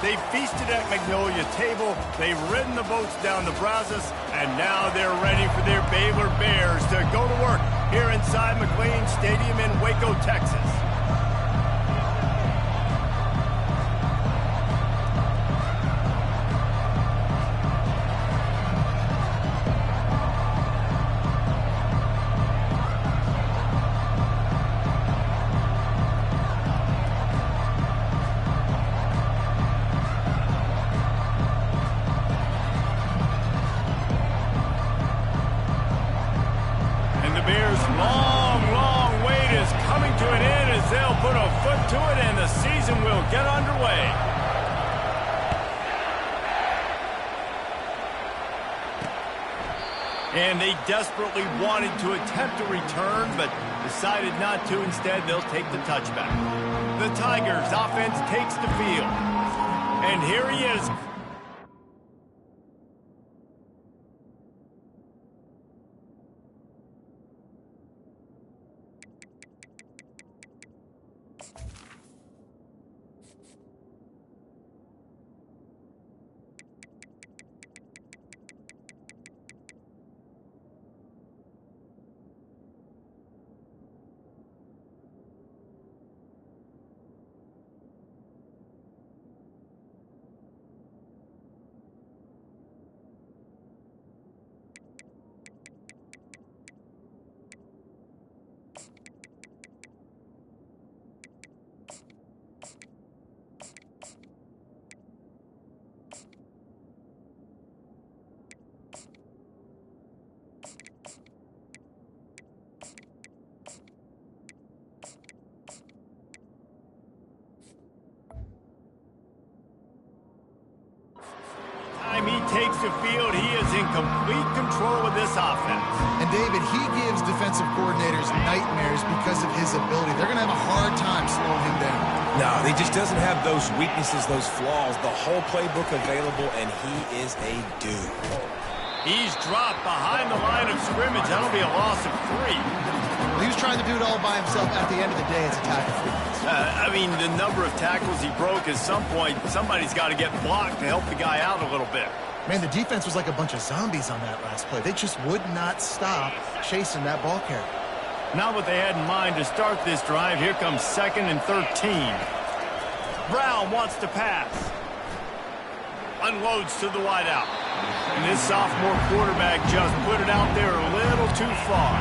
They feasted at Magnolia Table, they've ridden the boats down the Brazos, and now they're ready for their Baylor Bears to go to work here inside McLean Stadium in Waco, Texas. Long wait is coming to an end as they'll put a foot to it and the season will get underway. And they desperately wanted to attempt a return, but decided not to. Instead, they'll take the touchback. The Tigers offense takes the field. And here he is. He takes the field. He is in complete control of this offense. And David, he gives defensive coordinators nightmares because of his ability. They're going to have a hard time slowing him down. No, he just doesn't have those weaknesses, those flaws, the whole playbook available, and he is a dude. He's dropped behind the line of scrimmage. That'll be a loss of 3. He was trying to do it all by himself. At the end of the day, it's a tackle for him. I mean, the number of tackles he broke, at some point, somebody's got to get blocked to help the guy out a little bit. Man, the defense was like a bunch of zombies on that last play. They just would not stop chasing that ball carrier. Not what they had in mind to start this drive. Here comes 2nd and 13. Brown wants to pass. Unloads to the wideout. And this sophomore quarterback just put it out there a little too far.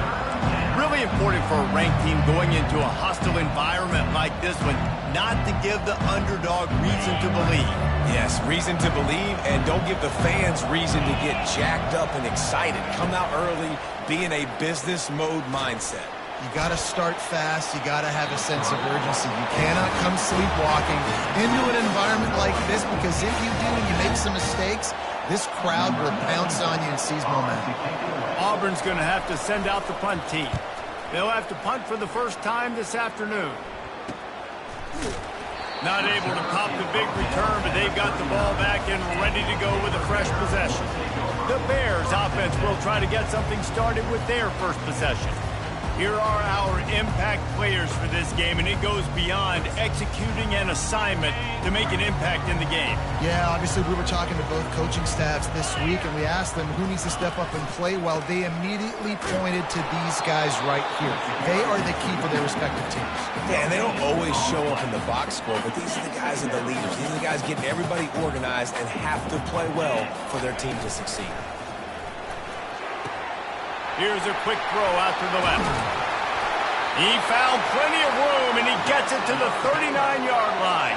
Really important for a ranked team going into a hostile environment like this one, not to give the underdog reason to believe. Yes, reason to believe, and don't give the fans reason to get jacked up and excited. Come out early, be in a business mode mindset. You got to start fast. You got to have a sense of urgency. You cannot come sleepwalking into an environment like this, because if you do and you make some mistakes, this crowd will pounce on you and seize momentum. Auburn's going to have to send out the punt team. They'll have to punt for the first time this afternoon. Not able to pop the big return, but they've got the ball back and ready to go with a fresh possession. The Bears offense will try to get something started with their first possession. Here are our impact players for this game, and it goes beyond executing an assignment to make an impact in the game. Yeah, obviously we were talking to both coaching staffs this week, and we asked them who needs to step up and play well. They immediately pointed to these guys right here. They are the key for their respective teams. Yeah, and they don't always show up in the box score, but these are the guys that are the leaders. These are the guys getting everybody organized and have to play well for their team to succeed. Here's a quick throw out to the left. He found plenty of room, and he gets it to the 39-yard line.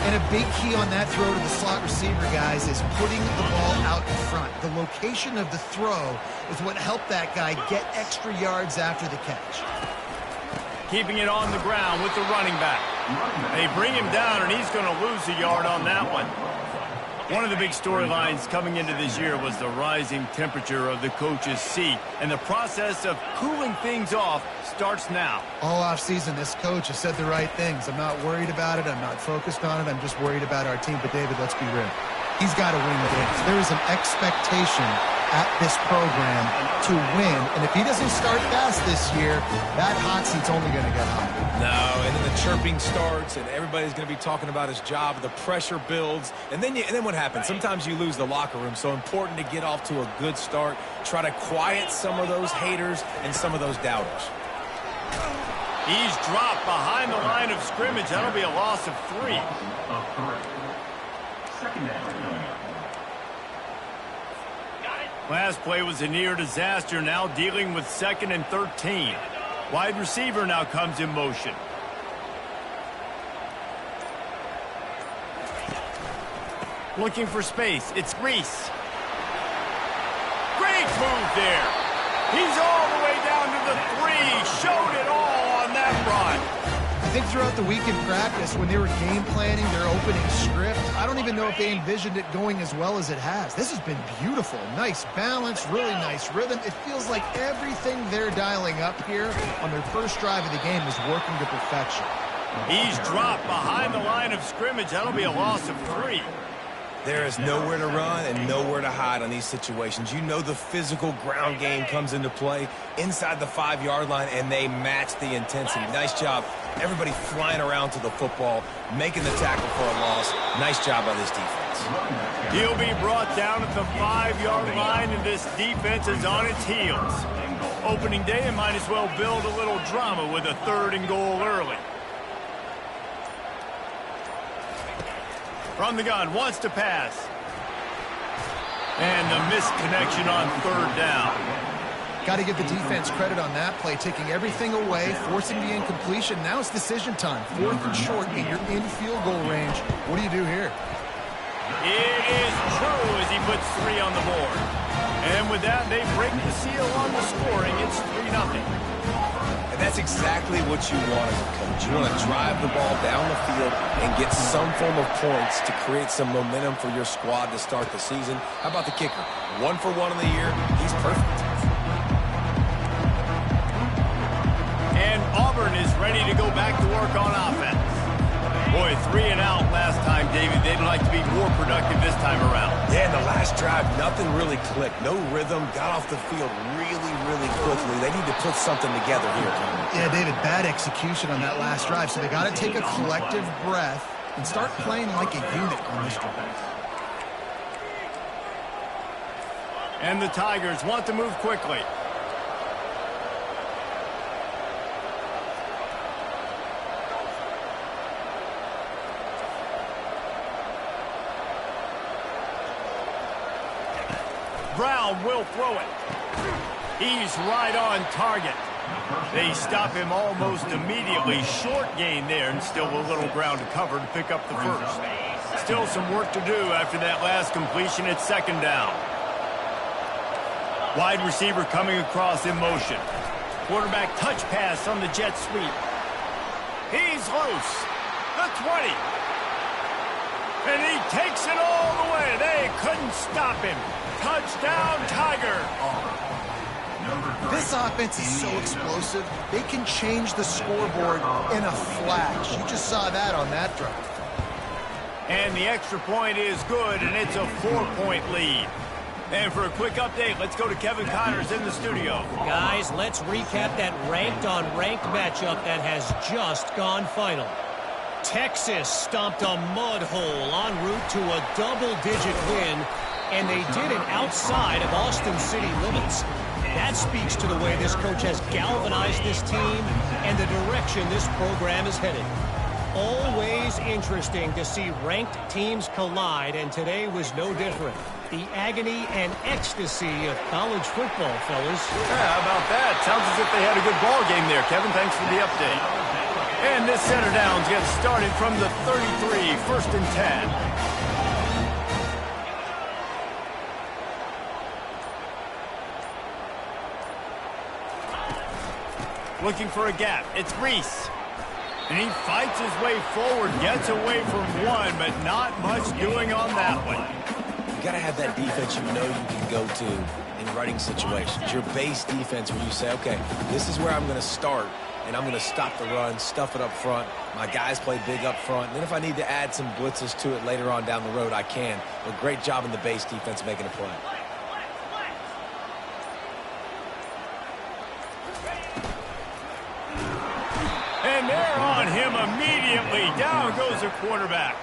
And a big key on that throw to the slot receiver, guys, is putting the ball out in front. The location of the throw is what helped that guy get extra yards after the catch. Keeping it on the ground with the running back. They bring him down, and he's going to lose a yard on that one. One of the big storylines coming into this year was the rising temperature of the coach's seat, and the process of cooling things off starts now. All offseason, this coach has said the right things. I'm not worried about it. I'm not focused on it. I'm just worried about our team. But, David, let's be real. He's got to win games. There is an expectation at this program to win. And if he doesn't start fast this year, that hot seat's only going to get higher. No, and then the chirping starts, and everybody's going to be talking about his job. The pressure builds, and then what happens? Sometimes you lose the locker room, so important to get off to a good start. Try to quiet some of those haters and some of those doubters. He's dropped behind the line of scrimmage. That'll be a loss of 3. Last play was a near disaster, now dealing with 2nd and 13. Wide receiver now comes in motion. Looking for space. It's Reese. Great move there. He's all the way down to the 3. Showed it all on that run. I think throughout the week in practice, when they were game planning their opening script, I don't even know if they envisioned it going as well as it has. This has been beautiful. Nice balance, really nice rhythm. It feels like everything they're dialing up here on their first drive of the game is working to perfection. He's dropped behind the line of scrimmage. That'll be a loss of 3. There is nowhere to run and nowhere to hide on these situations. You know the physical ground game comes into play inside the 5-yard line, and they match the intensity. Nice job. Everybody flying around to the football, making the tackle for a loss. Nice job by this defense. He'll be brought down at the 5-yard line, and this defense is on its heels. Opening day, and might as well build a little drama with a 3rd and goal early. From the gun, wants to pass. And the missed connection on 3rd down. Got to give the defense credit on that play, taking everything away, forcing the incompletion. Now it's decision time. 4th and short, and you're in field goal range. What do you do here? It is true as he puts 3 on the board. And with that, they break the seal on the scoring. It's 3-0. And that's exactly what you want as a coach. You want to drive the ball down the field and get some form of points to create some momentum for your squad to start the season. How about the kicker? 1 for 1 in the year. He's perfect. And Auburn is ready to go back to work on offense. Boy, 3 and out last time, David. They'd like to be more productive this time around. Yeah, in the last drive, nothing really clicked. No rhythm. Got off the field really quickly. They need to put something together here, Tony. Yeah, David, bad execution on that last drive. So they got to take a collective breath and start playing like a unit on this drive. And the Tigers want to move quickly. Brown will throw it. He's right on target. They stop him almost immediately. Short gain there, and still a little ground to cover to pick up the first. Still some work to do after that last completion. It's 2nd down. Wide receiver coming across in motion. Quarterback touch pass on the jet sweep. He's loose. The 20. And he takes it all the way. They couldn't stop him. Touchdown, Tiger. This offense is so explosive, they can change the scoreboard in a flash. You just saw that on that drive. And the extra point is good, and it's a 4-point lead. And for a quick update, let's go to Kevin Connors in the studio. Guys, let's recap that ranked-on-ranked matchup that has just gone final. Texas stomped a mud hole en route to a double-digit win, and they did it outside of Austin city limits. That speaks to the way this coach has galvanized this team and the direction this program is headed. Always interesting to see ranked teams collide, and today was no different. The agony and ecstasy of college football, fellas. Yeah, how about that? Sounds as if they had a good ball game there. Kevin, thanks for the update. And this center downs gets started from the 33, 1st and 10. Looking for a gap. It's Reese. And he fights his way forward, gets away from one, but not much doing on that one. You got to have that defense you know you can go to in running situations. Your base defense where you say, okay, this is where I'm going to start, and I'm going to stop the run, stuff it up front. My guys play big up front. And then if I need to add some blitzes to it later on down the road, I can. But great job in the base defense making a play. And they're on him immediately. Down goes the quarterback.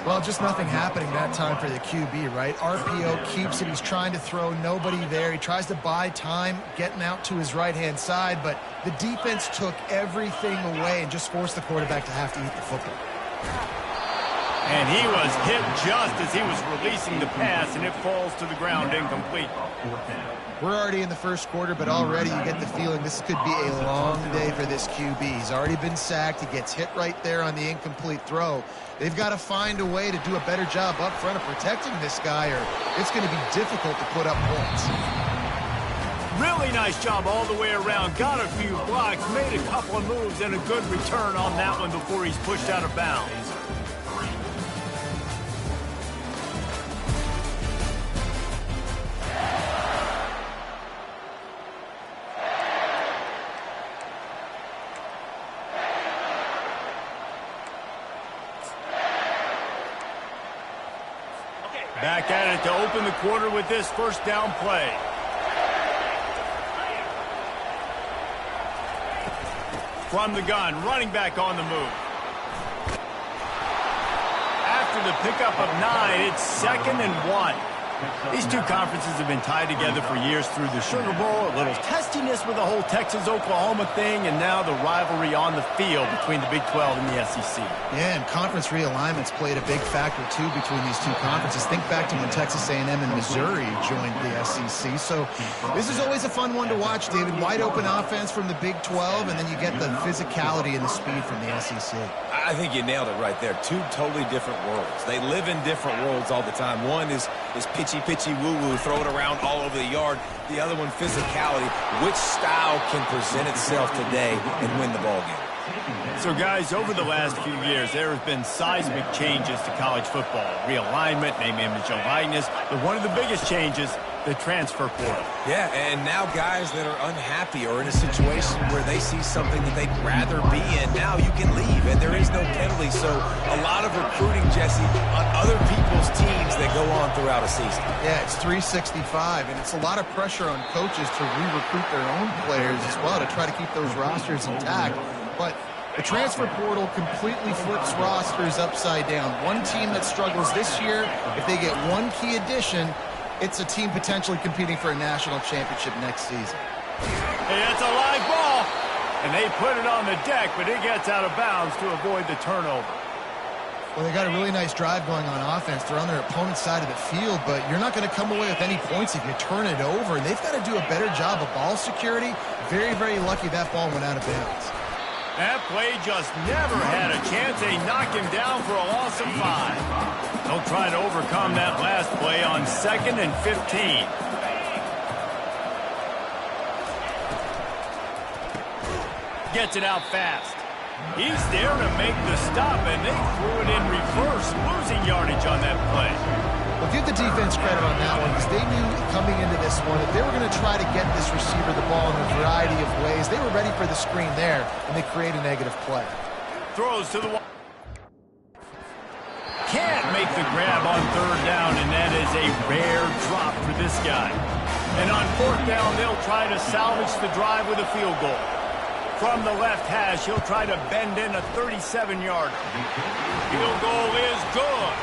Well, just nothing happening that time for the QB, right? RPO keeps it. He's trying to throw, nobody there. He tries to buy time, getting out to his right-hand side, but the defense took everything away and just forced the quarterback to have to eat the football. And he was hit just as he was releasing the pass, and it falls to the ground incomplete. We're already in the first quarter, but already you get the feeling this could be a long day for this QB. He's already been sacked. He gets hit right there on the incomplete throw. They've got to find a way to do a better job up front of protecting this guy, or it's going to be difficult to put up points. Really nice job all the way around. Got a few blocks, made a couple of moves, and a good return on that one before he's pushed out of bounds. Back at it to open the quarter with this first down play. From the gun, running back on the move. After the pickup of 9, it's 2nd and 1. These two conferences have been tied together for years through the Sugar Bowl, a little testiness with the whole Texas-Oklahoma thing, and now the rivalry on the field between the Big 12 and the SEC. Yeah, and conference realignments played a big factor, too, between these two conferences. Think back to when Texas A&M and Missouri joined the SEC. So this is always a fun one to watch, David. Wide-open offense from the Big 12, and then you get the physicality and the speed from the SEC. I think you nailed it right there. Two totally different worlds. They live in different worlds all the time. One is pitchy, woo-woo, throw it around all over the yard. The other one, physicality. Which style can present itself today and win the ball game? So, guys, over the last few years, there have been seismic changes to college football. Realignment, name, image, and likeness. But one of the biggest changes, the transfer portal. Yeah, and now guys that are unhappy or in a situation where they see something that they'd rather be in, now you can leave, and there is no penalty. So a lot of recruiting, Jesse, on other people's teams that go on throughout a season. Yeah, it's 365, and it's a lot of pressure on coaches to re-recruit their own players as well to try to keep those rosters intact. But the transfer portal completely flips rosters upside down. One team that struggles this year, if they get one key addition, it's a team potentially competing for a national championship next season. Hey, that's a live ball, and they put it on the deck, but it gets out of bounds to avoid the turnover. Well, they got a really nice drive going on offense. They're on their opponent's side of the field, but you're not going to come away with any points if you turn it over, and they've got to do a better job of ball security. Very, very lucky that ball went out of bounds. That play just never had a chance. They knock him down for a loss of 5. They'll try to overcome that last play on 2nd and 15. Gets it out fast. He's there to make the stop, and they threw it in reverse, losing yardage on that play. Well, give the defense credit on that one because they knew coming into this one that they were going to try to get this receiver the ball in a variety of ways. They were ready for the screen there, and they create a negative play. Throws to the wall. Can't make the grab on 3rd down, and that is a rare drop for this guy. And on 4th down, they'll try to salvage the drive with a field goal. From the left hash, he'll try to bend in a 37-yarder. Field goal is good.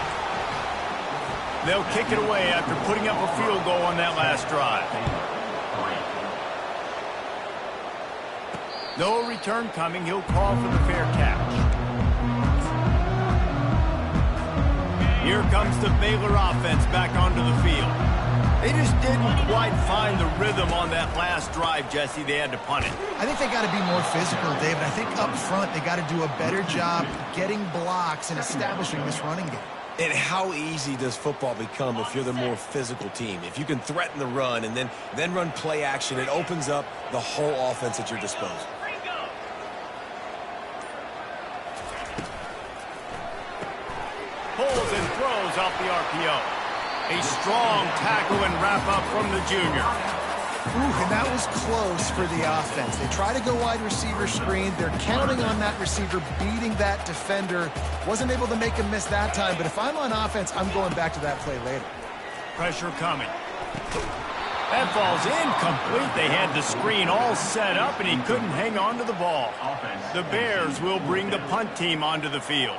They'll kick it away after putting up a field goal on that last drive. No return coming. He'll call for the fair catch. Here comes the Baylor offense back onto the field. They just didn't quite find the rhythm on that last drive, Jesse. They had to punt it. I think they got to be more physical, David. I think up front they got to do a better job getting blocks and establishing this running game. And how easy does football become if you're the more physical team? If you can threaten the run and then run play action, it opens up the whole offense at your disposal. Pulls and throws off the RPO. A strong tackle and wrap-up from the junior. Ooh, and that was close for the offense. They try to go wide receiver screen. They're counting on that receiver beating that defender. Wasn't able to make him miss that time, but if I'm on offense, I'm going back to that play later. Pressure coming. That ball's incomplete. They had the screen all set up, and he couldn't hang on to the ball. The Bears will bring the punt team onto the field.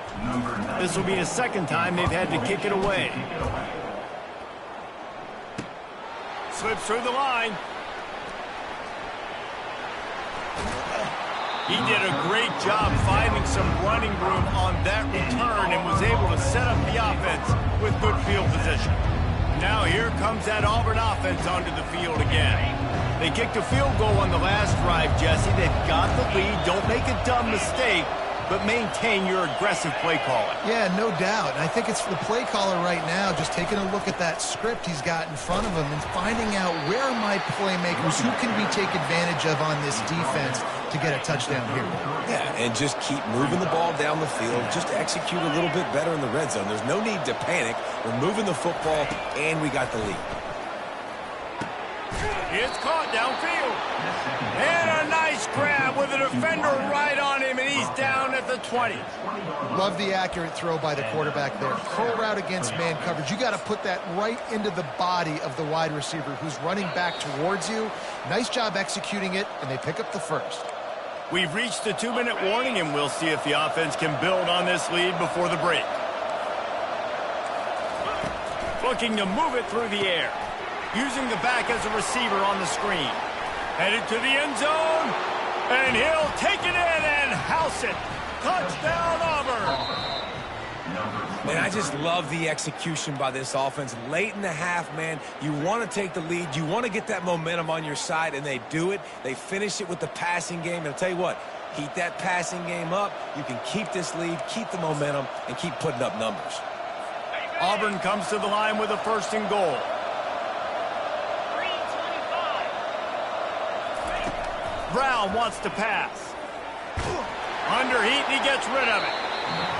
This will be the second time they've had to kick it away. Slips through the line. He did a great job finding some running room on that return and was able to set up the offense with good field position. Now here comes that Auburn offense onto the field again. They kicked a field goal on the last drive, Jesse. They've got the lead. Don't make a dumb mistake, but maintain your aggressive play calling. Yeah, no doubt. And I think it's the play caller right now just taking a look at that script he's got in front of him and finding out where are my playmakers, who can we take advantage of on this defense to get a touchdown here. Yeah, and just keep moving the ball down the field. Just execute a little bit better in the red zone. There's no need to panic. We're moving the football, and we got the lead. It's caught downfield. And a nice grab with a defender right on him, and he's down at the 20. Love the accurate throw by the quarterback there. Curl route against man coverage. You got to put that right into the body of the wide receiver who's running back towards you. Nice job executing it, and they pick up the first. We've reached the 2-minute warning, and we'll see if the offense can build on this lead before the break. Looking to move it through the air. Using the back as a receiver on the screen. Headed to the end zone. And he'll take it in and house it. Touchdown, Auburn. Man, I just love the execution by this offense. Late in the half, man, you want to take the lead. You want to get that momentum on your side, and they do it. They finish it with the passing game. And I'll tell you what, heat that passing game up. You can keep this lead, keep the momentum, and keep putting up numbers. Auburn comes to the line with a 1st and goal. Brown wants to pass. Under heat, and he gets rid of it.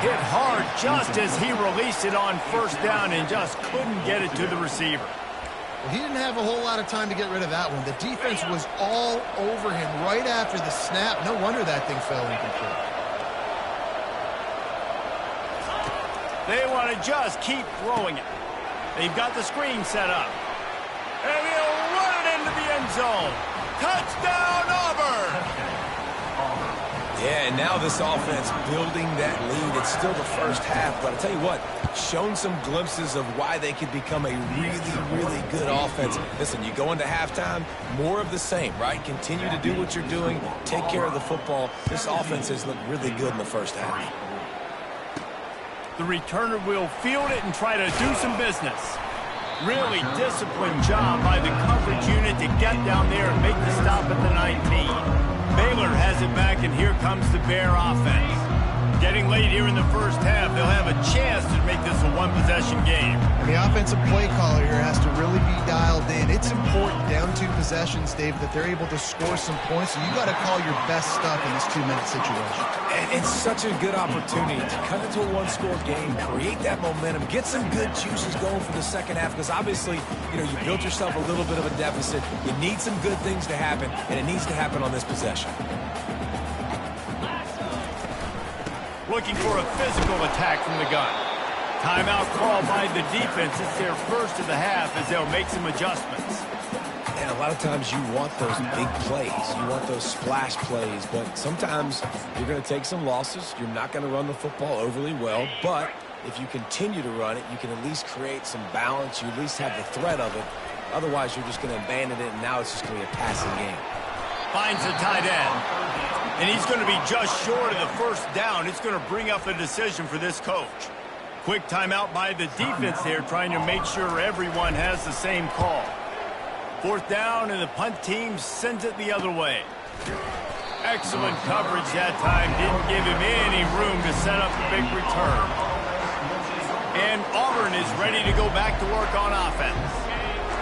Hit hard just as he released it on 1st down and just couldn't get it to the receiver. Well, he didn't have a whole lot of time to get rid of that one. The defense was all over him right after the snap. No wonder that thing fell incomplete. They want to just keep throwing it. They've got the screen set up. And he'll run it into the end zone. Touchdown, Auburn! Yeah, and now this offense building that lead. It's still the first half, but I'll tell you what, shown some glimpses of why they could become a really, really good offense. Listen, you go into halftime, more of the same, right? Continue to do what you're doing, take care of the football. This offense has looked really good in the first half. The returner will field it and try to do some business. Really disciplined job by the coverage unit to get down there and make the stop at the 19. Baylor has it back, and here comes the Bear offense. Getting late here in the first half, they'll have a chance to make this a one-possession game. And the offensive play caller here has to really be dialed in. It's important down 2 possessions, Dave, that they're able to score some points. So you got to call your best stuff in this 2-minute situation. And it's such a good opportunity to cut into a 1-score game, create that momentum, get some good juices going for the second half, because obviously, you built yourself a little bit of a deficit. You need some good things to happen, and it needs to happen on this possession. Looking for a physical attack from the gun. Timeout called by the defense. It's their first of the half as they'll make some adjustments. And a lot of times you want those big plays. You want those splash plays. But sometimes you're going to take some losses. You're not going to run the football overly well. But if you continue to run it, you can at least create some balance. You at least have the threat of it. Otherwise, you're just going to abandon it, and now it's just going to be a passing game. Finds the tight end. And he's going to be just short of the 1st down. It's going to bring up a decision for this coach. Quick timeout by the defense there, trying to make sure everyone has the same call. 4th down, and the punt team sends it the other way. Excellent coverage that time. Didn't give him any room to set up a big return. And Auburn is ready to go back to work on offense.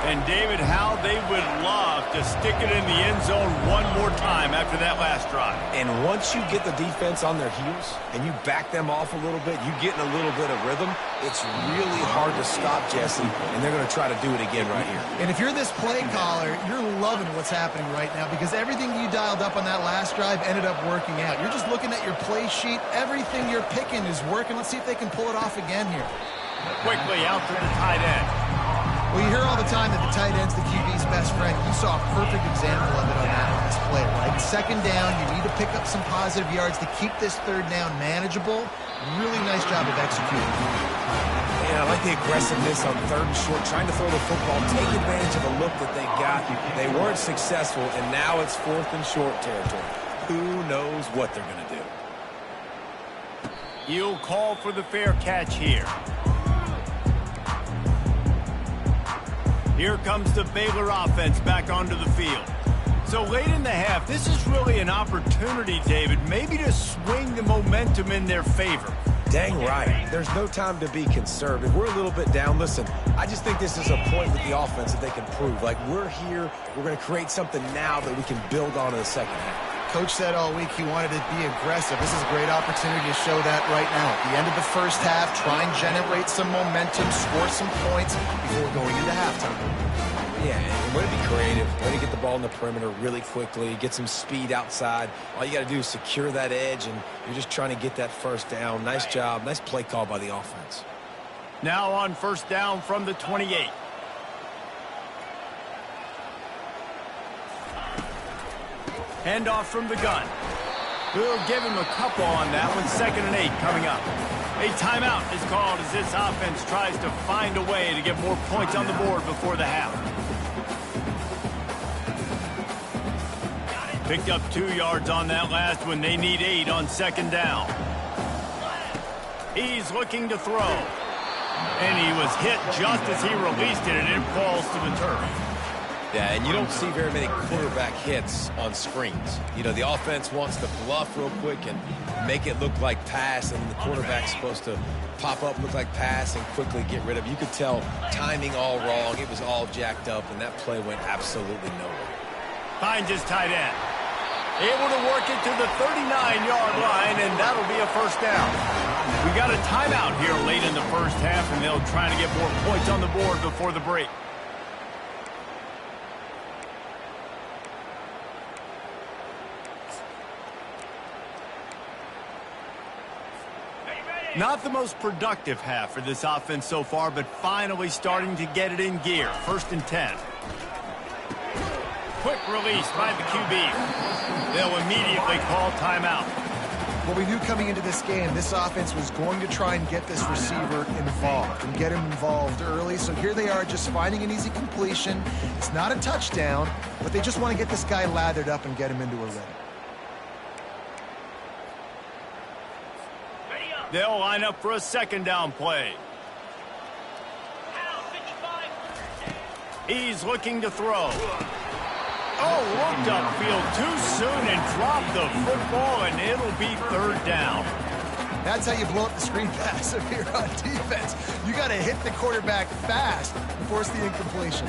And, David, how they would love to stick it in the end zone one more time after that last drive. And once you get the defense on their heels and you back them off a little bit, you get in a little bit of rhythm, it's really hard to stop, Jesse, and they're going to try to do it again right here. And if you're this play caller, you're loving what's happening right now because everything you dialed up on that last drive ended up working out. You're just looking at your play sheet. Everything you're picking is working. Let's see if they can pull it off again here. Quickly out to the tight end. Well, you hear all the time that the tight end's the QB's best friend. saw a perfect example of it on that last play, right? Second down, you need to pick up some positive yards to keep this third down manageable. Really nice job of executing. Yeah, I like the aggressiveness on third and short, trying to throw the football, take advantage of a look that they got. They weren't successful, and now it's fourth and short territory. Who knows what they're going to do? You'll call for the fair catch here. Here comes the Baylor offense back onto the field. So late in the half, this is really an opportunity, David, maybe to swing the momentum in their favor. Dang right. There's no time to be conservative. We're a little bit down. Listen, I just think this is a point with the offense that they can prove. Like, we're here, we're going to create something now that we can build on in the second half. Coach said all week he wanted to be aggressive. This is a great opportunity to show that right now. At the end of the first half, try and generate some momentum, score some points before going into halftime. Yeah, and way to be creative, way to get the ball in the perimeter really quickly, get some speed outside. All you got to do is secure that edge, and you're just trying to get that first down. Nice job, nice play call by the offense. Now on first down from the 28. Handoff from the gun. We'll give him a couple on that one. 2nd and 8 coming up. A timeout is called as this offense tries to find a way to get more points on the board before the half. Picked up 2 yards on that last one. They need 8 on 2nd down. He's looking to throw. And he was hit just as he released it, and it falls to the turf. Yeah, and you don't see very many quarterback hits on screens. You know, the offense wants to bluff real quick and make it look like pass, and the quarterback's supposed to pop up, look like pass, and quickly get rid of it. You could tell timing all wrong. It was all jacked up, and that play went absolutely nowhere. Finds his tight end. Able to work it to the 39-yard line, and that'll be a first down. We got a timeout here late in the first half, and they'll try to get more points on the board before the break. Not the most productive half for this offense so far, but finally starting to get it in gear. 1st and 10. Quick release by the QB. They'll immediately call timeout. Well, we knew coming into this game, this offense was going to try and get this receiver involved and get him involved early. So here they are just finding an easy completion. It's not a touchdown, but they just want to get this guy lathered up and get him into a rhythm. They'll line up for a 2nd down play. He's looking to throw. Oh, looked upfield too soon and dropped the football, and it'll be 3rd down. That's how you blow up the screen pass if you're on defense. You got to hit the quarterback fast and force the incompletion.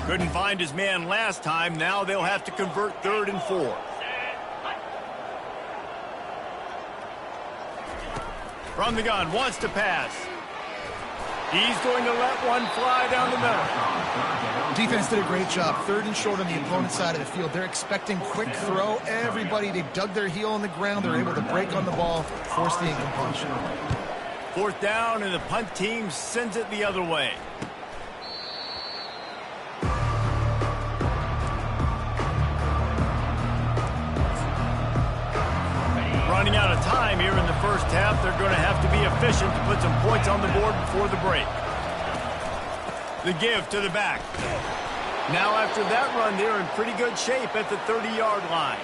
Couldn't find his man last time. Now they'll have to convert 3rd and 4. From the gun, wants to pass. He's going to let one fly down the middle. Defense did a great job. 3rd and short on the opponent's side of the field. They're expecting quick throw. Everybody, they dug their heel on the ground. They're able to break on the ball, force the incompletion. 4th down, and the punt team sends it the other way. Running out of time here in the first half. They're going to have to be efficient to put some points on the board before the break. The give to the back. Now after that run, they're in pretty good shape at the 30-yard line.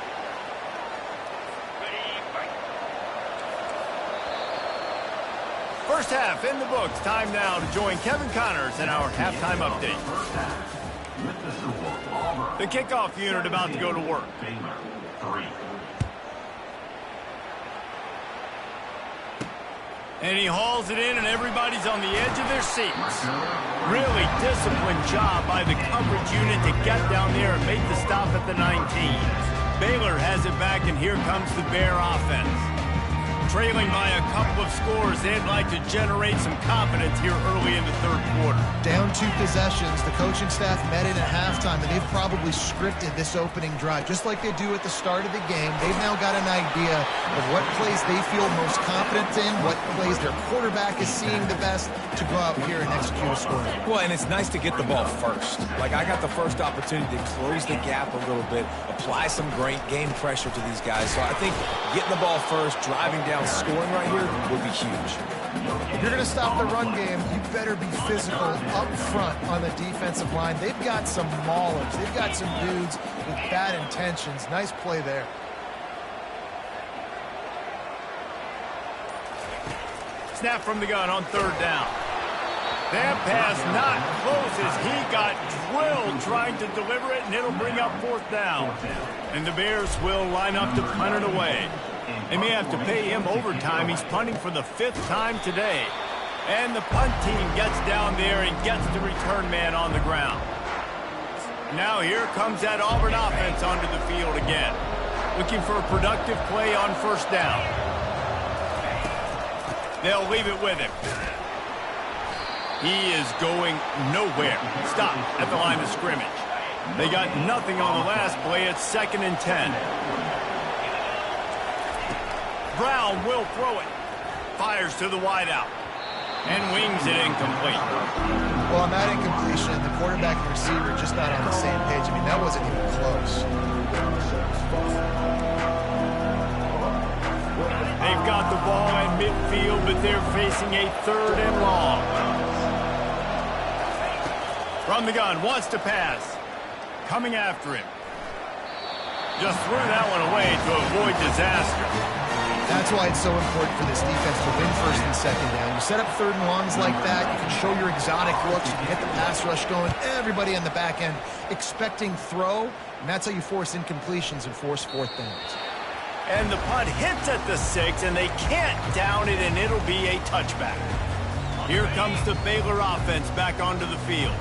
First half in the books. Time now to join Kevin Connors in our halftime update. The kickoff unit about to go to work. And he hauls it in, and everybody's on the edge of their seats. Really disciplined job by the coverage unit to get down there and make the stop at the 19. Baylor has it back, and here comes the Bear offense. Trailing by a couple of scores, they'd like to generate some confidence here early in the third quarter. Down 2 possessions, the coaching staff met in at halftime, and they've probably scripted this opening drive. Just like they do at the start of the game, they've now got an idea of what plays they feel most confident in, what plays their quarterback is seeing the best to go out here and execute a score. Well, and it's nice to get the ball first. Like, I got the first opportunity to close the gap a little bit, apply some great game pressure to these guys. So I think getting the ball first, driving down, scoring right here would be huge. If you're going to stop the run game, you better be physical up front on the defensive line. They've got some maulers. They've got some dudes with bad intentions. Nice play there. Snap from the gun on third down. That pass not close as he got drilled trying to deliver it, and it'll bring up fourth down. And the Bears will line up to punt it away. They may have to pay him overtime. He's punting for the 5th time today. And the punt team gets down there and gets the return man on the ground. Now here comes that Auburn offense onto the field again. Looking for a productive play on first down. They'll leave it with him. He is going nowhere. Stop at the line of scrimmage. They got nothing on the last play. It's 2nd and 10. Brown will throw it. Fires to the wideout. And wings it incomplete. Well, on that incompletion, the quarterback and receiver just not on the same page. I mean, that wasn't even close. They've got the ball at midfield, but they're facing a 3rd and long. From the gun, wants to pass. Coming after him. Just threw that one away to avoid disaster. That's why it's so important for this defense to win 1st and 2nd down. You set up 3rd and longs like that, you can show your exotic looks, you can get the pass rush going, everybody on the back end expecting throw, and that's how you force incompletions and force 4th downs. And the punt hits at the 6, and they can't down it, and it'll be a touchback. Here comes the Baylor offense back onto the field.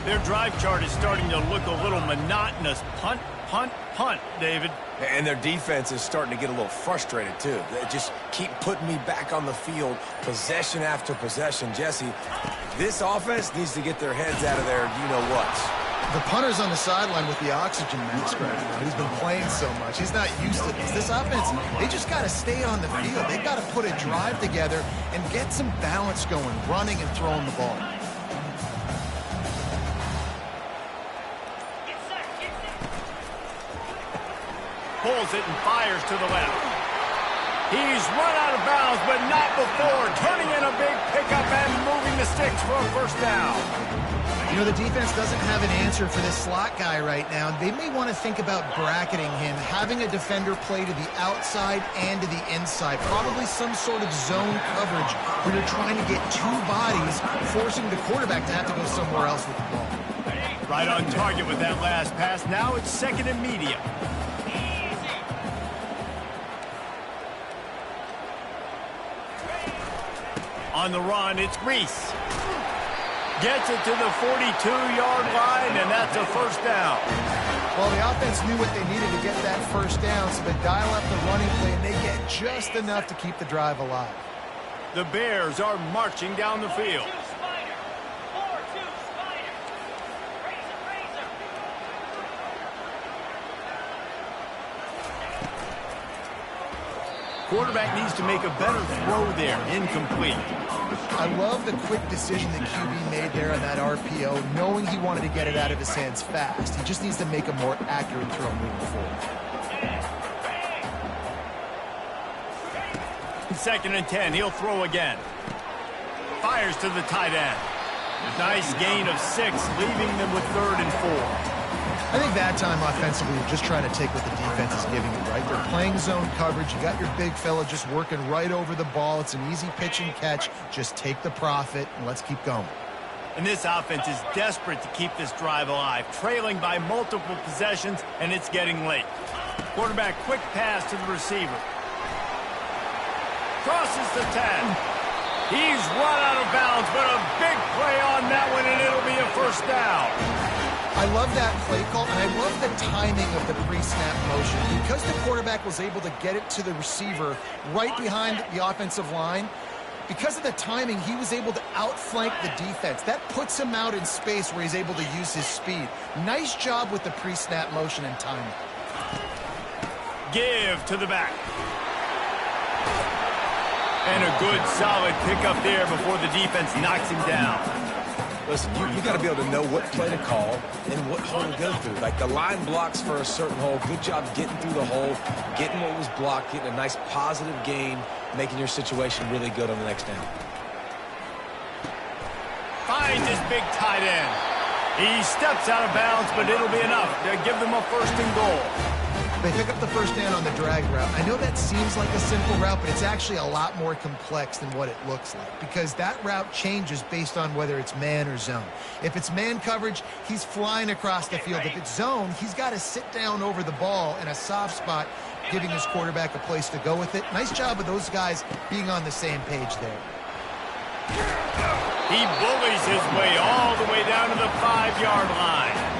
Their drive chart is starting to look a little monotonous. Punt, punt, punt, David. And their defense is starting to get a little frustrated, too. They just keep putting me back on the field, possession after possession. Jesse, this offense needs to get their heads out of their you-know-whats. The punter's on the sideline with the oxygen mask right now. He's been playing so much. He's not used to this. This offense, they just got to stay on the field. They got to put a drive together and get some balance going, running and throwing the ball. Pulls it and fires to the left. He's run out of bounds, but not before turning in a big pickup and moving the sticks for a 1st down. You know, the defense doesn't have an answer for this slot guy right now. They may want to think about bracketing him, having a defender play to the outside and to the inside. Probably some sort of zone coverage where you're trying to get 2 bodies, forcing the quarterback to have to go somewhere else with the ball. Right on target with that last pass. Now it's 2nd and medium. On the run, it's Reese. Gets it to the 42-yard line, and that's a 1st down. Well, the offense knew what they needed to get that 1st down, so they dial up the running play, and they get just enough to keep the drive alive. The Bears are marching down the field. Quarterback needs to make a better throw there. Incomplete. I love the quick decision that QB made there on that RPO, knowing he wanted to get it out of his hands fast. He just needs to make a more accurate throw moving forward. 2nd and 10. He'll throw again. Fires to the tight end. Nice gain of 6, leaving them with 3rd and 4. I think that time offensively, you're just trying to take what the defense is giving you, right? They're playing zone coverage. You got your big fella just working right over the ball. It's an easy pitch and catch. Just take the profit, and let's keep going. And this offense is desperate to keep this drive alive, trailing by multiple possessions, and it's getting late. Quarterback quick pass to the receiver. Crosses the 10. He's run out of bounds, but a big play on that one, and it'll be a 1st down. I love that play call, and I love the timing of the pre-snap motion. Because the quarterback was able to get it to the receiver right behind the offensive line, because of the timing, he was able to outflank the defense. That puts him out in space where he's able to use his speed. Nice job with the pre-snap motion and timing. Give to the back. And a good, solid pickup there before the defense knocks him down. Listen, you got to be able to know what play to call and what hole to go through. Like the line blocks for a certain hole. Good job getting through the hole, getting what was blocked, getting a nice positive gain, making your situation really good on the next down. Finds his big tight end. He steps out of bounds, but it'll be enough to give them a 1st and goal. They pick up the first down on the drag route. I know that seems like a simple route, but it's actually a lot more complex than what it looks like, because that route changes based on whether it's man or zone. If it's man coverage, he's flying across the field. If it's zone, he's got to sit down over the ball in a soft spot, giving his quarterback a place to go with it. Nice job of those guys being on the same page there. He bullies his way all the way down to the 5-yard line.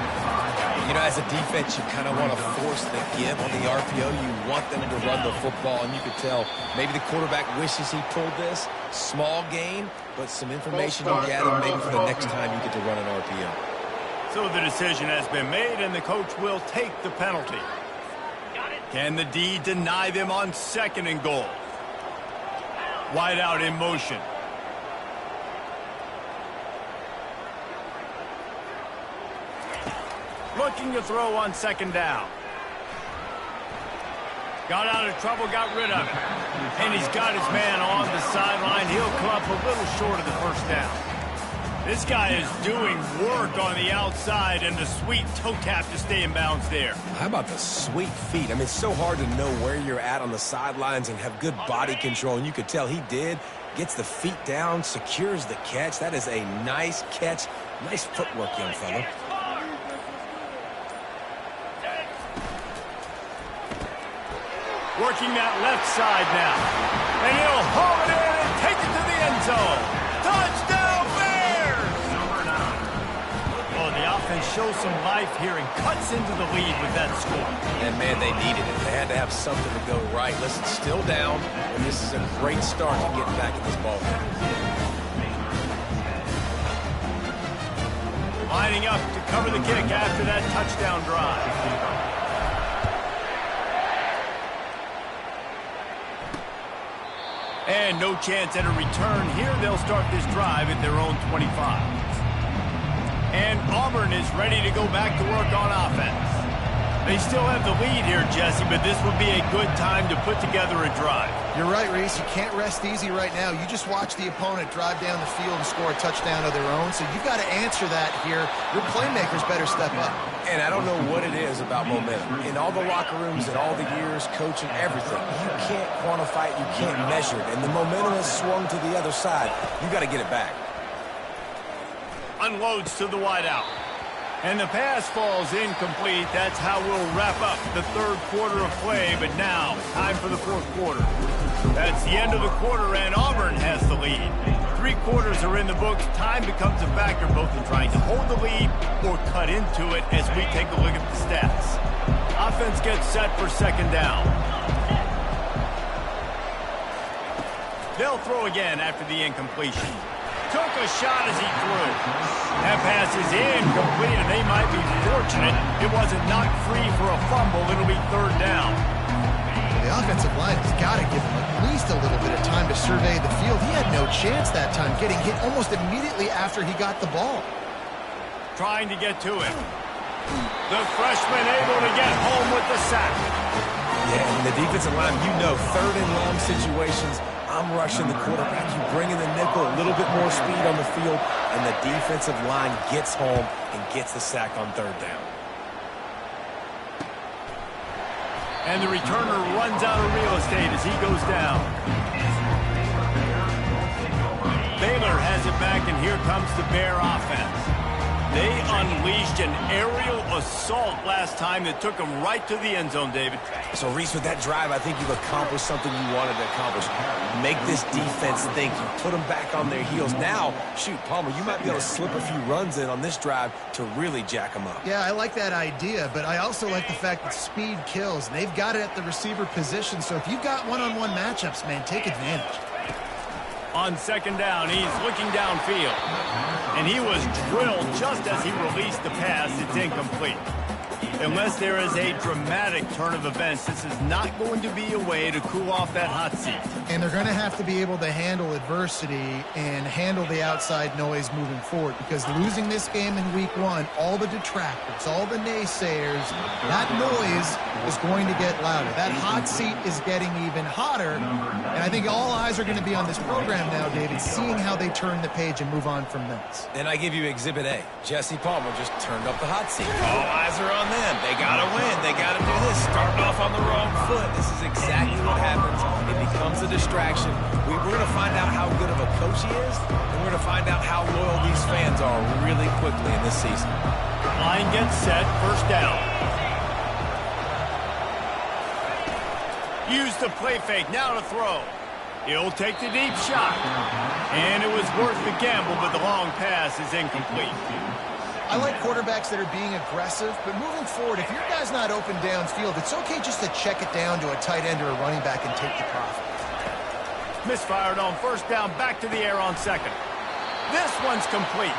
You know, as a defense, you kind of want to force the give on the RPO. You want them to run the football, and you could tell maybe the quarterback wishes he pulled this. Small gain, but some information you gather maybe for the next time you get to run an RPO. So the decision has been made, and the coach will take the penalty. Can the D deny them on 2nd and goal? Wide out in motion. Looking to throw on 2nd down. Got out of trouble, got rid of it. And he's got his man on the sideline. He'll come up a little short of the 1st down. This guy is doing work on the outside, and the sweet toe tap to stay in bounds there. How about the sweet feet? I mean, it's so hard to know where you're at on the sidelines and have good body control, and you could tell he did. Gets the feet down, secures the catch. That is a nice catch. Nice footwork, young fella. Working that left side now. And he'll haul it in and take it to the end zone. Touchdown, Bears! Oh, the offense shows some life here and cuts into the lead with that score. And, man, they needed it. They had to have something to go right. Listen, still down, and this is a great start to getting back in this ball game. Lining up to cover the kick after that touchdown drive. And no chance at a return here. They'll start this drive at their own 25. And Auburn is ready to go back to work on offense. They still have the lead here, Jesse, but this would be a good time to put together a drive. You're right, Reese. You can't rest easy right now. You just watch the opponent drive down the field and score a touchdown of their own, so you've got to answer that here. Your playmakers better step up. And I don't know what it is about momentum. In all the locker rooms and all the years, coaching, everything, you can't quantify it, you can't measure it. And the momentum has swung to the other side. You got to get it back. Unloads to the wideout. And the pass falls incomplete. That's how we'll wrap up the 3rd quarter of play. But now, time for the 4th quarter. That's the end of the quarter, and Auburn has the lead. 3 quarters are in the books. Time becomes a factor both in trying to hold the lead or cut into it as we take a look at the stats. Offense gets set for 2nd down. They'll throw again after the incompletion. Took a shot as he threw. That pass is incomplete, and they might be fortunate it wasn't knocked free for a fumble. It'll be 3rd down. The offensive line has got to give him at least a little bit of time to survey the field. He had no chance that time, getting hit almost immediately after he got the ball. Trying to get to him. The freshman able to get home with the sack. Yeah, and the defensive line, you know, 3rd and long situations, I'm rushing the quarterback. You bring in the nickel, a little bit more speed on the field, and the defensive line gets home and gets the sack on 3rd down. And the returner runs out of real estate as he goes down. Baylor has it back, and here comes the Bear offense. They unleashed an aerial assault last time that took them right to the end zone, David. So, Reese, with that drive, I think you've accomplished something you wanted to accomplish. Make this defense think. You put them back on their heels. Now, shoot, Palmer, you might be able to slip a few runs in on this drive to really jack them up. Yeah, I like that idea, but I also like the fact that speed kills. And they've got it at the receiver position, so if you've got one-on-one matchups, man, take advantage. On second down, he's looking downfield. And he was drilled just as he released the pass. It's incomplete. Unless there is a dramatic turn of events, this is not going to be a way to cool off that hot seat. And they're going to have to be able to handle adversity and handle the outside noise moving forward, because losing this game in week 1, all the detractors, all the naysayers, that noise is going to get louder. That hot seat is getting even hotter, and I think all eyes are going to be on this program now, David, seeing how they turn the page and move on from this. And I give you Exhibit A. Jesse Palmer just turned up the hot seat. All eyes are on them. They got to win. They got to do this. Starting off on the wrong foot. This is exactly what happens. It becomes a distraction. We're going to find out how good of a coach he is, and we're going to find out how loyal these fans are really quickly in this season. Line gets set. First down. Use the play fake. Now to throw. He'll take the deep shot. And it was worth the gamble, but the long pass is incomplete. I like quarterbacks that are being aggressive, but moving forward, if your guy's not open downfield, it's okay just to check it down to a tight end or a running back and take the profit. Misfired on first down, back to the air on second. This one's complete.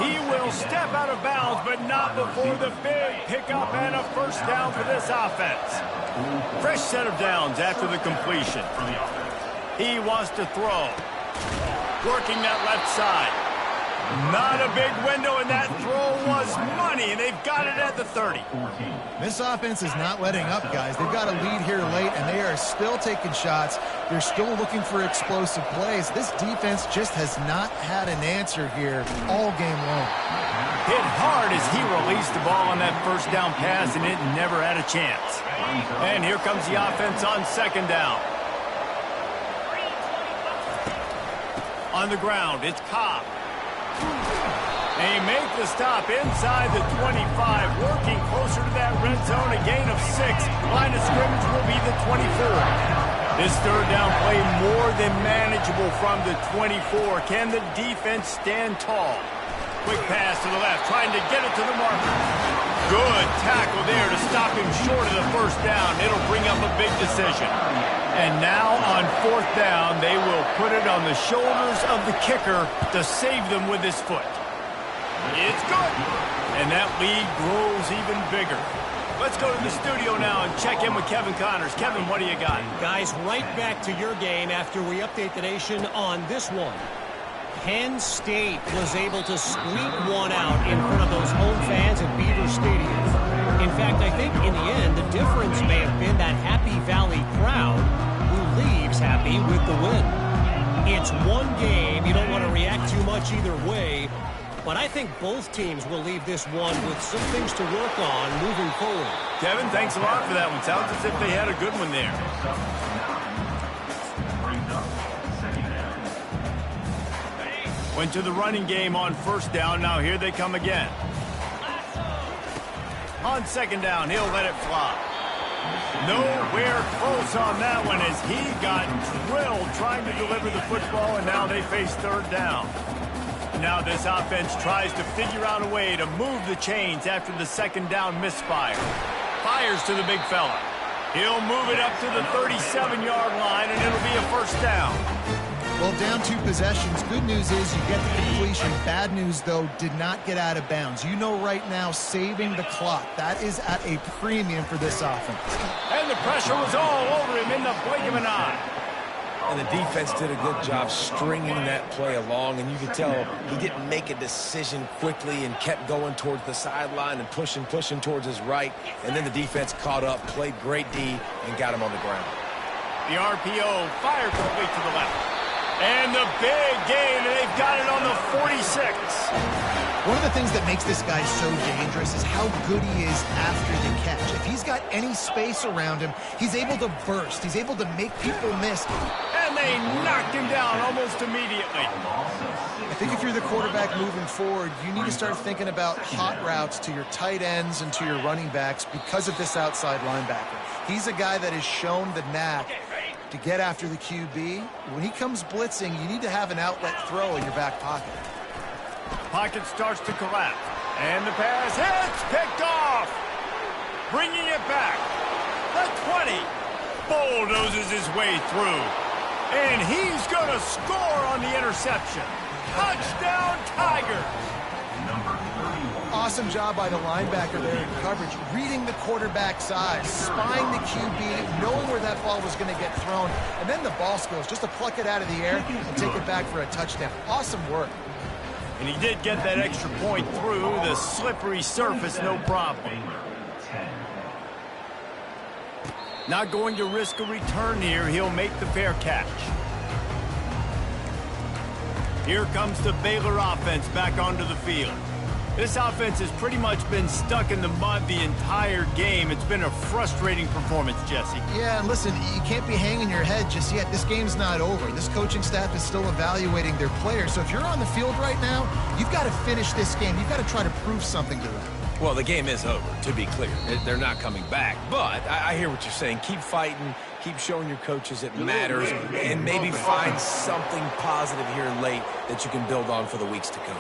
He will step out of bounds, but not before the big pickup and a first down for this offense. Fresh set of downs after the completion. He wants to throw. Working that left side. Not a big window, and that throw was money, and they've got it at the 30. This offense is not letting up, guys. They've got a lead here late, and they are still taking shots. They're still looking for explosive plays. This defense just has not had an answer here all game long. Hit hard as he released the ball on that first down pass, and it never had a chance. And here comes the offense on second down. On the ground, it's Cobb. They make the stop inside the 25, working closer to that red zone, a gain of 6. Line of scrimmage will be the 24. This third down play more than manageable from the 24. Can the defense stand tall? Quick pass to the left, trying to get it to the marker. Good tackle there to stop him short of the first down. It'll bring up a big decision. And now on fourth down, they will put it on the shoulders of the kicker to save them with his foot. It's good. And that lead grows even bigger. Let's go to the studio now and check in with Kevin Connors. Kevin, what do you got? Guys, right back to your game after we update the nation on this one. Penn State was able to squeak one out in front of those home fans at Beaver Stadium. In fact, I think in the end, the difference may have been that Happy Valley crowd who leaves happy with the win. It's one game. You don't want to react too much either way. But I think both teams will leave this one with some things to work on moving forward. Kevin, thanks a lot for that one. Sounds as if they had a good one there. Went to the running game on first down. Now here they come again. On second down, he'll let it fly. Nowhere close on that one as he got drilled trying to deliver the football, and now they face third down. Now this offense tries to figure out a way to move the chains after the second down misfire. Fires to the big fella. He'll move it up to the 37-yard line, and it'll be a first down. Well, down 2 possessions. Good news is you get the completion. Bad news, though, did not get out of bounds. You know right now, saving the clock. That is at a premium for this offense. And the pressure was all over him in the blink of an eye. And the defense did a good job stringing that play along, and you could tell he didn't make a decision quickly and kept going towards the sideline and pushing towards his right, and then the defense caught up, played great D, and got him on the ground. The RPO fired complete to the left. And the big gain, and they've got it on the 46. One of the things that makes this guy so dangerous is how good he is after the catch. If he's got any space around him, he's able to burst. He's able to make people miss. And they knocked him down almost immediately. think if you're the quarterback moving forward, you need to start thinking about hot routes to your tight ends and to your running backs because of this outside linebacker. He's a guy that has shown the knack to get after the QB. When he comes blitzing, you need to have an outlet throw in your back pocket. Pocket starts to collapse, and the pass hits, picked off. Bringing it back. The 20. Bulldozes his way through. And he's going to score on the interception. Touchdown, Tigers. Awesome job by the linebacker there in coverage, reading the quarterback's eyes, spying the QB, knowing where that ball was going to get thrown, and then the ball skills just to pluck it out of the air and take it back for a touchdown. Awesome work. And he did get that extra point through the slippery surface, no problem. Not going to risk a return here. He'll make the fair catch. Here comes the Baylor offense back onto the field. This offense has pretty much been stuck in the mud the entire game. It's been a frustrating performance, Jesse. Yeah, and listen, you can't be hanging your head just yet. This game's not over. This coaching staff is still evaluating their players. So if you're on the field right now, you've got to finish this game. You've got to try to prove something to them. Well, the game is over, to be clear. They're not coming back. But I hear what you're saying. Keep fighting. Keep showing your coaches it matters. And maybe find something positive here late that you can build on for the weeks to come.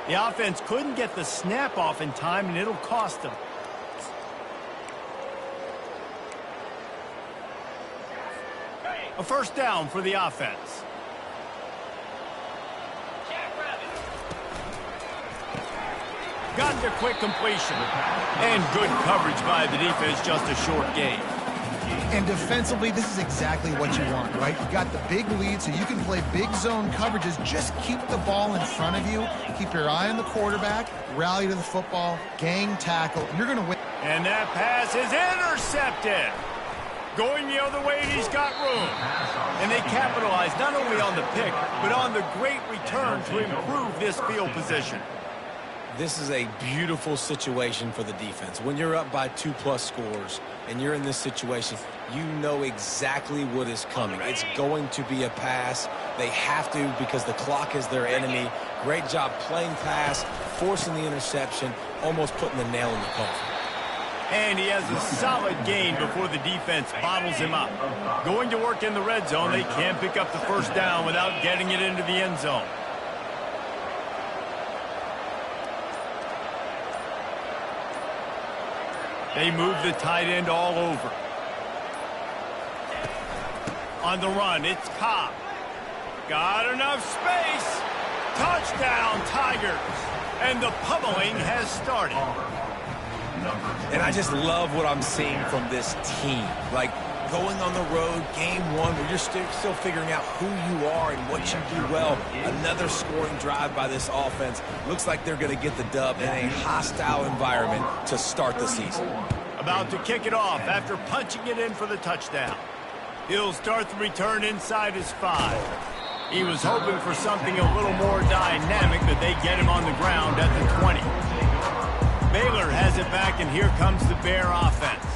The offense couldn't get the snap off in time, and it'll cost them. A first down for the offense. Got the quick completion. And good coverage by the defense, just a short gain. And defensively, this is exactly what you want, right? You got the big lead, so you can play big zone coverages. Just keep the ball in front of you. Keep your eye on the quarterback. Rally to the football. Gang tackle. And you're going to win. And that pass is intercepted. Going the other way, and he's got room. And they capitalize not only on the pick, but on the great return to improve this field position. This is a beautiful situation for the defense. When you're up by 2+ scores and you're in this situation, you know exactly what is coming. It's going to be a pass. They have to because the clock is their enemy. Great job playing pass, forcing the interception, almost putting the nail in the coffin. And he has a solid gain before the defense bottles him up. Going to work in the red zone, they can't pick up the first down without getting it into the end zone. They move the tight end all over. On the run, it's Cobb. Got enough space. Touchdown, Tigers. And the pummeling has started. And I just love what I'm seeing from this team. Like, going on the road, game one, where you're still figuring out who you are and what you do well. Another scoring drive by this offense. Looks like they're going to get the dub in a hostile environment to start the season. About to kick it off after punching it in for the touchdown. He'll start the return inside his 5. He was hoping for something a little more dynamic, but they get him on the ground at the 20. Baylor has it back, and here comes the Bear offense.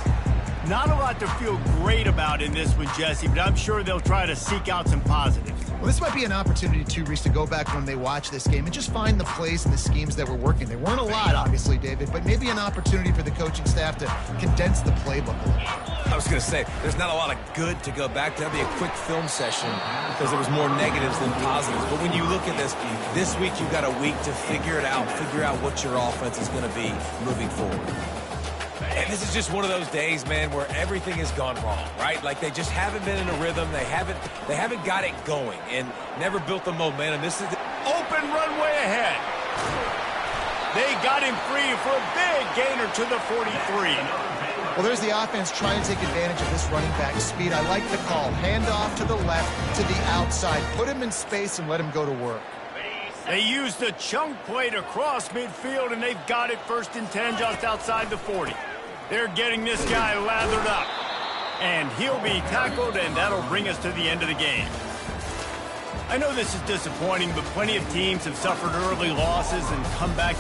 Not a lot to feel great about in this one, Jesse, but I'm sure they'll try to seek out some positives. Well, this might be an opportunity, too, Reese, to go back when they watch this game and just find the plays and the schemes that were working. There weren't a lot, obviously, David, but maybe an opportunity for the coaching staff to condense the playbook a little. I was going to say, there's not a lot of good to go back to. That'd be a quick film session because there was more negatives than positives. But when you look at this week you've got a week to figure it out, figure out what your offense is going to be moving forward. And this is just one of those days, man, where everything has gone wrong, right? Like they just haven't been in a rhythm. They haven't got it going and never built the momentum. This is the open runway ahead. They got him free for a big gainer to the 43. Well, there's the offense trying to take advantage of this running back speed. I like the call. Hand off to the left, to the outside. Put him in space and let him go to work. They used the chunk play to cross midfield, and they've got it 1st and 10 just outside the 40. They're getting this guy lathered up. And he'll be tackled, and that'll bring us to the end of the game. I know this is disappointing, but plenty of teams have suffered early losses and come back